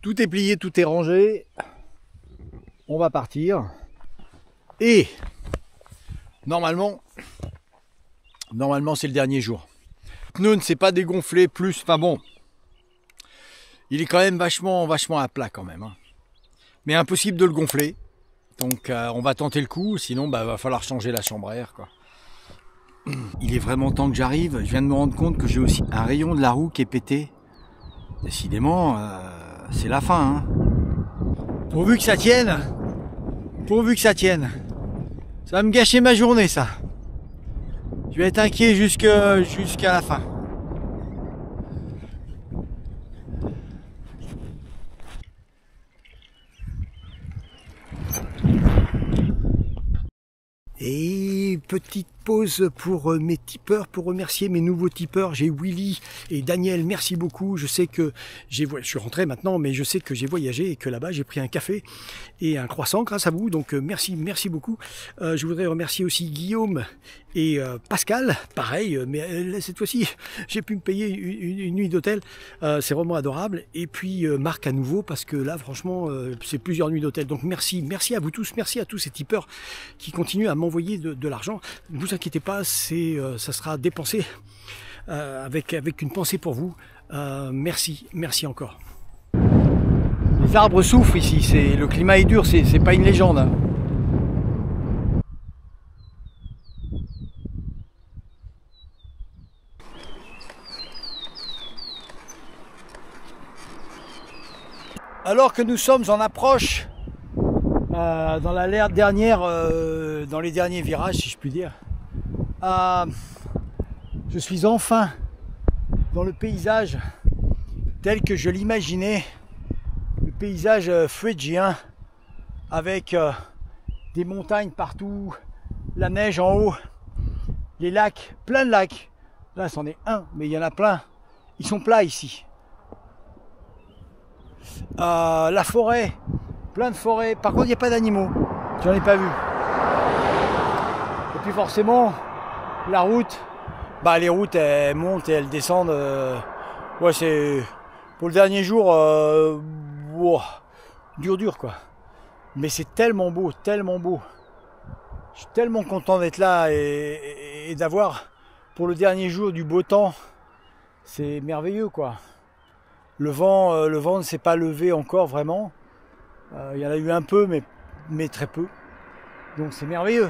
Tout est plié, tout est rangé. On va partir. Et normalement c'est le dernier jour. Le pneu ne s'est pas dégonflé plus. Enfin bon, il est quand même vachement à plat quand même. Hein. Mais impossible de le gonfler. Donc on va tenter le coup. Sinon, va falloir changer la chambre à air, quoi. Il est vraiment temps que j'arrive. Je viens de me rendre compte que j'ai aussi un rayon de la roue qui est pété. Décidément, c'est la fin. Hein. Pourvu que ça tienne. Pourvu que ça tienne. Ça va me gâcher ma journée, ça. Je vais être inquiet jusqu'à la fin. Et petite pause pour mes tipeurs, pour remercier mes nouveaux tipeurs. J'ai Willy et Daniel, merci beaucoup. Je sais que je suis rentré maintenant, mais je sais que j'ai voyagé et que là-bas j'ai pris un café et un croissant grâce à vous. Donc merci beaucoup. Je voudrais remercier aussi Guillaume et Pascal, pareil, mais cette fois-ci j'ai pu me payer une nuit d'hôtel. C'est vraiment adorable. Et puis Marc à nouveau, parce que là franchement c'est plusieurs nuits d'hôtel. Donc merci à vous tous, merci à tous ces tipeurs qui continuent à m'envoyer de l'argent. Ne vous inquiétez pas, ça sera dépensé avec une pensée pour vous. Merci encore. Les arbres souffrent ici, le climat est dur, c'est pas une légende. Hein. Alors que nous sommes en approche dans la dernière, dans les derniers virages, si je puis dire, je suis enfin dans le paysage tel que je l'imaginais, le paysage phrygien, avec des montagnes partout, la neige en haut, les lacs, plein de lacs. Là, c'en est un, mais il y en a plein. Ils sont plats ici. La forêt, plein de forêts. Par contre, il n'y a pas d'animaux. J'en ai pas vu. Et puis forcément, la route, les routes elles montent et elles descendent. Ouais, c'est pour le dernier jour, dur quoi. Mais c'est tellement beau, tellement beau. Je suis tellement content d'être là et d'avoir pour le dernier jour du beau temps. C'est merveilleux quoi. Le vent ne s'est pas levé encore vraiment. Il y en a eu un peu, mais très peu. Donc c'est merveilleux.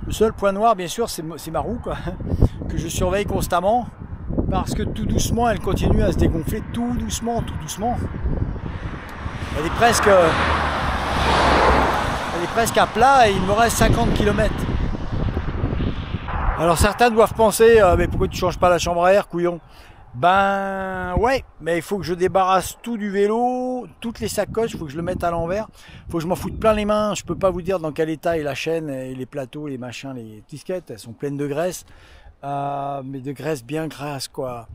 Le seul point noir, bien sûr, c'est ma roue, quoi, que je surveille constamment, parce que tout doucement, elle continue à se dégonfler, tout doucement. Elle est presque à plat et il me reste 50 km. Alors certains doivent penser, mais pourquoi tu ne changes pas la chambre à air, couillon? Ouais, mais il faut que je débarrasse tout du vélo, toutes les sacoches, il faut que je le mette à l'envers, il faut que je m'en foute plein les mains. Je peux pas vous dire dans quel état est la chaîne et les plateaux, les machins, les disquettes, elles sont pleines de graisse, mais de graisse bien grasse quoi.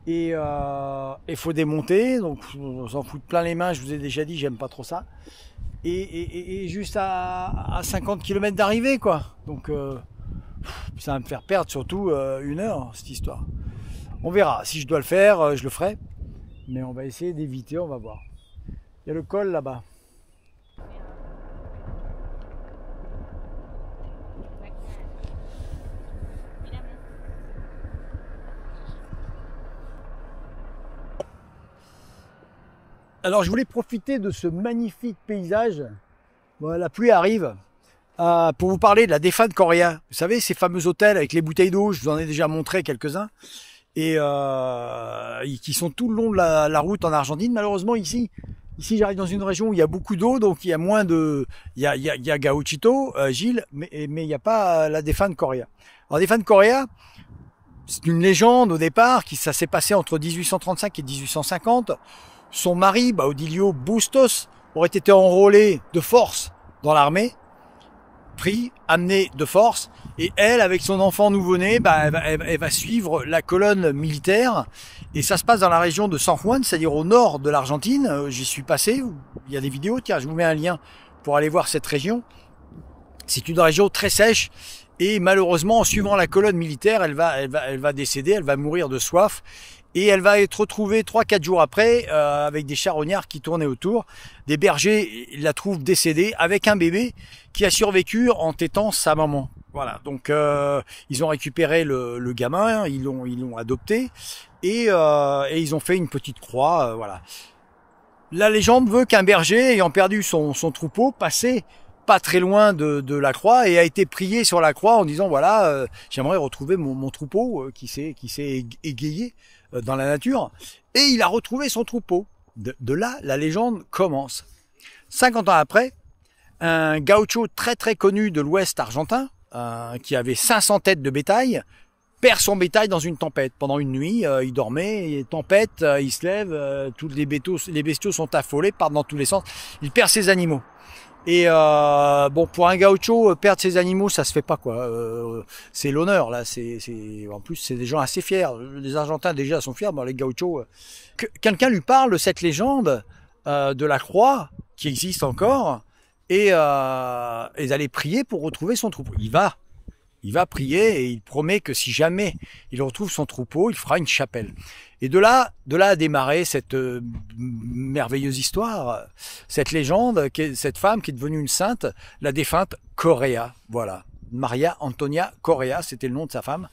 Et il faut démonter, donc on s'en fout plein les mains, je vous ai déjà dit, j'aime pas trop ça. Et juste à 50 km d'arrivée quoi, donc ça va me faire perdre surtout 1 heure cette histoire. On verra, si je dois le faire, je le ferai. Mais on va essayer d'éviter, on va voir. Il y a le col là-bas. Alors je voulais profiter de ce magnifique paysage. Bon, la pluie arrive. Pour vous parler de la Defan Coria. Vous savez, ces fameux hôtels avec les bouteilles d'eau, je vous en ai déjà montré quelques-uns. Et qui sont tout le long de la route en Argentine. Malheureusement ici j'arrive dans une région où il y a beaucoup d'eau, donc il y a moins de, il y a Gauchito, Gilles, mais il n'y a pas la Defan Coria. Alors Defan Coria, c'est une légende au départ, ça s'est passé entre 1835 et 1850. Son mari, Baudilio Bustos, aurait été enrôlé de force dans l'armée, pris, amené de force, et elle, avec son enfant nouveau-né, elle va suivre la colonne militaire, et ça se passe dans la région de San Juan, c'est-à-dire au nord de l'Argentine. J'y suis passé, il y a des vidéos, tiens, je vous mets un lien pour aller voir cette région. C'est une région très sèche, et malheureusement, en suivant la colonne militaire, elle va décéder, elle va mourir de soif, Et elle va être retrouvée 3-4 jours après avec des charognards qui tournaient autour. Des bergers la trouvent décédée avec un bébé qui a survécu en tétant sa maman. Voilà, donc ils ont récupéré le gamin, ils l'ont adopté et ils ont fait une petite croix. Voilà. La légende veut qu'un berger ayant perdu son troupeau passait pas très loin de la croix et a été prié sur la croix en disant voilà j'aimerais retrouver mon troupeau qui s'est égayé dans la nature, et il a retrouvé son troupeau. De là la légende commence. 50 ans après, un gaucho très très connu de l'ouest argentin qui avait 500 têtes de bétail perd son bétail dans une tempête. Pendant une nuit, il dormait, tempête, il se lève, tous les bestiaux sont affolés, partent dans tous les sens, il perd ses animaux. Et bon, pour un gaucho, perdre ses animaux, ça se fait pas quoi. C'est l'honneur là. En plus, c'est des gens assez fiers. Les Argentins déjà sont fiers, mais les gauchos. Quelqu'un lui parle de cette légende de la croix qui existe encore, et d'aller prier pour retrouver son troupeau. Il va prier et il promet que si jamais il retrouve son troupeau, il fera une chapelle. Et de là a démarré cette merveilleuse histoire, cette légende, cette femme qui est devenue une sainte, la défunte Correa. Voilà, Maria Antonia Correa, c'était le nom de sa femme,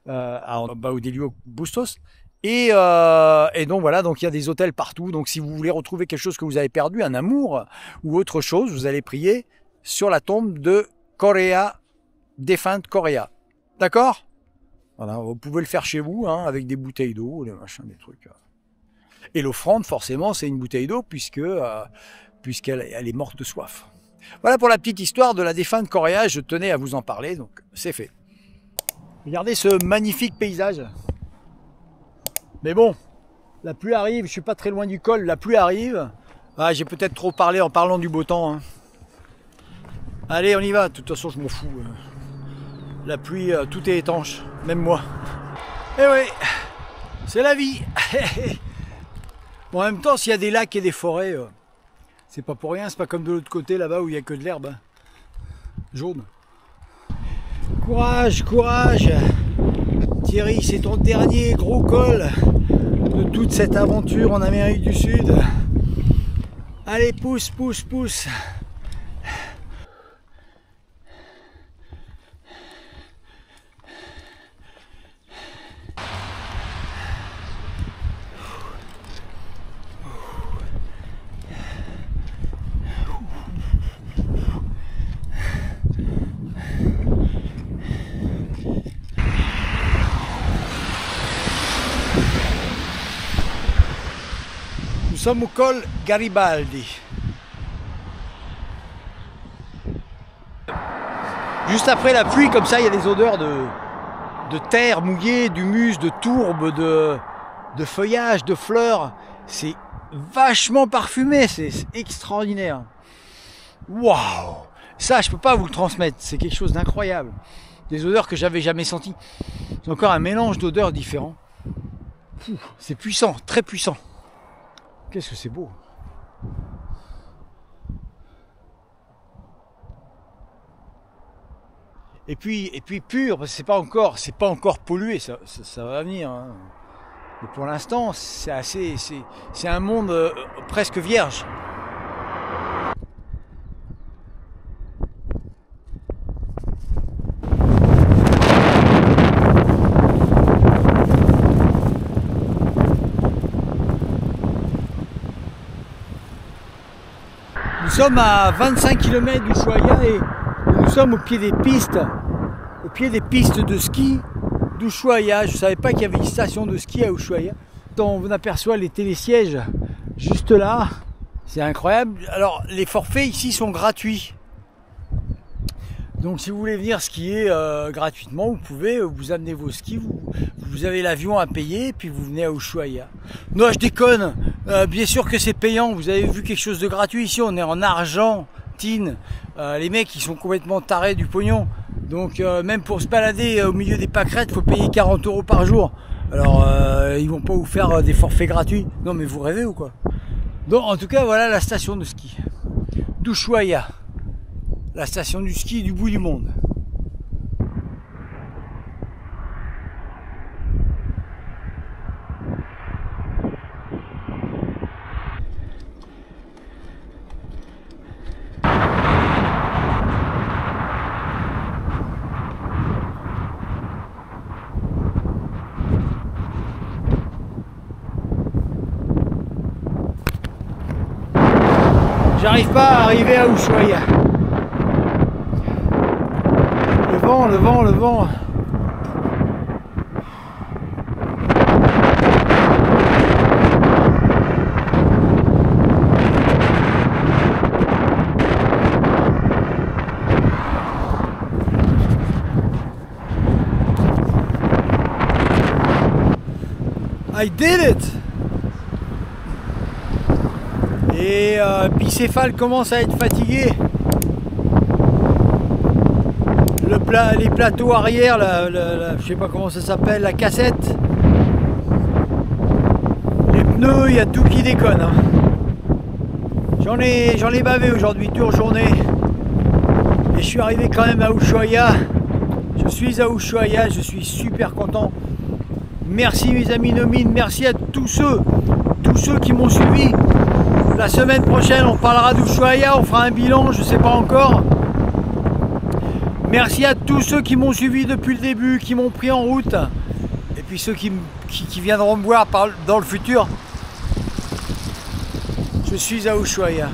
à Baudilio Bustos. Et donc voilà, donc il y a des hôtels partout. Donc si vous voulez retrouver quelque chose que vous avez perdu, un amour ou autre chose, vous allez prier sur la tombe de Correa, défunte Correa. D'accord? Voilà, vous pouvez le faire chez vous, hein, avec des bouteilles d'eau, des machins, des trucs. Et l'offrande, forcément, c'est une bouteille d'eau puisqu'elle est morte de soif. Voilà pour la petite histoire de la défunte Correa. Je tenais à vous en parler, donc c'est fait. Regardez ce magnifique paysage. Mais bon, la pluie arrive, je suis pas très loin du col, la pluie arrive. Ah, j'ai peut-être trop parlé en parlant du beau temps. Hein. Allez, on y va, de toute façon je m'en fous. La pluie, tout est étanche, même moi. Eh oui, c'est la vie. Bon, en même temps, s'il y a des lacs et des forêts, c'est pas pour rien, c'est pas comme de l'autre côté là-bas où il n'y a que de l'herbe jaune. Courage, courage. Thierry, c'est ton dernier gros col de toute cette aventure en Amérique du Sud. Allez, pousse, pousse, pousse. Nous sommes au col Garibaldi. Juste après la pluie, comme ça, il y a des odeurs de terre mouillée, d'humus, de tourbe, de feuillage, de fleurs. C'est vachement parfumé, c'est extraordinaire. Waouh! Ça, je peux pas vous le transmettre, c'est quelque chose d'incroyable. Des odeurs que j'avais jamais senties. C'est encore un mélange d'odeurs différents. C'est puissant, très puissant. Qu'est-ce que c'est beau! Et puis pur, parce que c'est pas encore pollué, ça va venir. Hein. Mais pour l'instant, c'est un monde presque vierge. Nous sommes à 25 km d'Ushuaia et nous sommes au pied des pistes de ski d'Ushuaia. Je ne savais pas qu'il y avait une station de ski à Ushuaia. On aperçoit les télésièges juste là. C'est incroyable. Alors les forfaits ici sont gratuits. Donc si vous voulez venir skier gratuitement, vous pouvez vous amener vos skis, vous avez l'avion à payer, puis vous venez à Ushuaia. Non, je déconne, bien sûr que c'est payant, vous avez vu quelque chose de gratuit ici, on est en Argentine. Les mecs ils sont complètement tarés du pognon, donc même pour se balader au milieu des pâquerettes, il faut payer 40 € par jour. Alors ils vont pas vous faire des forfaits gratuits, non mais vous rêvez ou quoi? Donc en tout cas voilà la station de ski d'Ushuaia. La station du ski du bout du monde. J'arrive pas à arriver à Ushuaia. Le vent, le vent, le vent. I did it! Et Bicéphale commence à être fatigué. Les plateaux arrière, je sais pas comment ça s'appelle, la cassette. Les pneus, il y a tout qui déconne. Hein. J'en ai bavé aujourd'hui, dure journée. Et je suis arrivé quand même à Ushuaia. Je suis à Ushuaia, je suis super content. Merci mes amis nomines, merci à tous ceux qui m'ont suivi. La semaine prochaine, on parlera d'Ushuaia, on fera un bilan, je ne sais pas encore. Merci à tous ceux qui m'ont suivi depuis le début, qui m'ont pris en route. Et puis ceux qui viendront me voir dans le futur. Je suis à Ushuaia.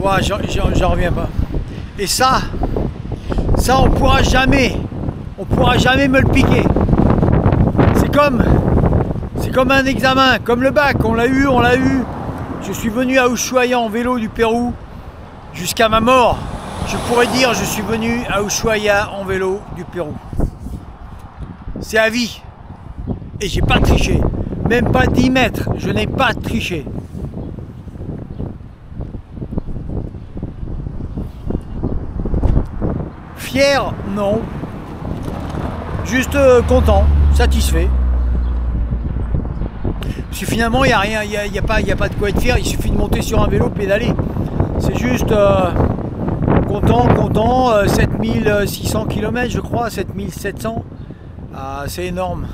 Ouais, j'en reviens pas. Et ça on pourra jamais me le piquer. C'est comme un examen, comme le bac, on l'a eu. Je suis venu à Ushuaia en vélo du Pérou jusqu'à ma mort. Je pourrais dire je suis venu à Ushuaia en vélo du Pérou. C'est à vie. Et j'ai pas triché. Même pas 10 mètres, je n'ai pas triché. Fier, non. Juste content, satisfait. Parce que finalement, il n'y a rien, il n'y a pas de quoi être fier, il suffit de monter sur un vélo, pédaler. C'est juste content, 7600 km je crois, 7700. C'est énorme.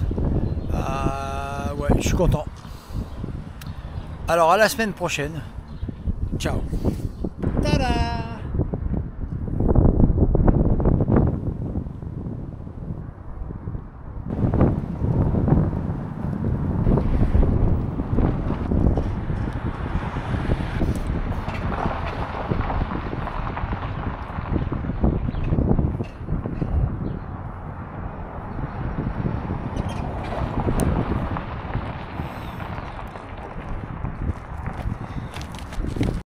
Ouais, je suis content. Alors à la semaine prochaine. Ciao. Tada!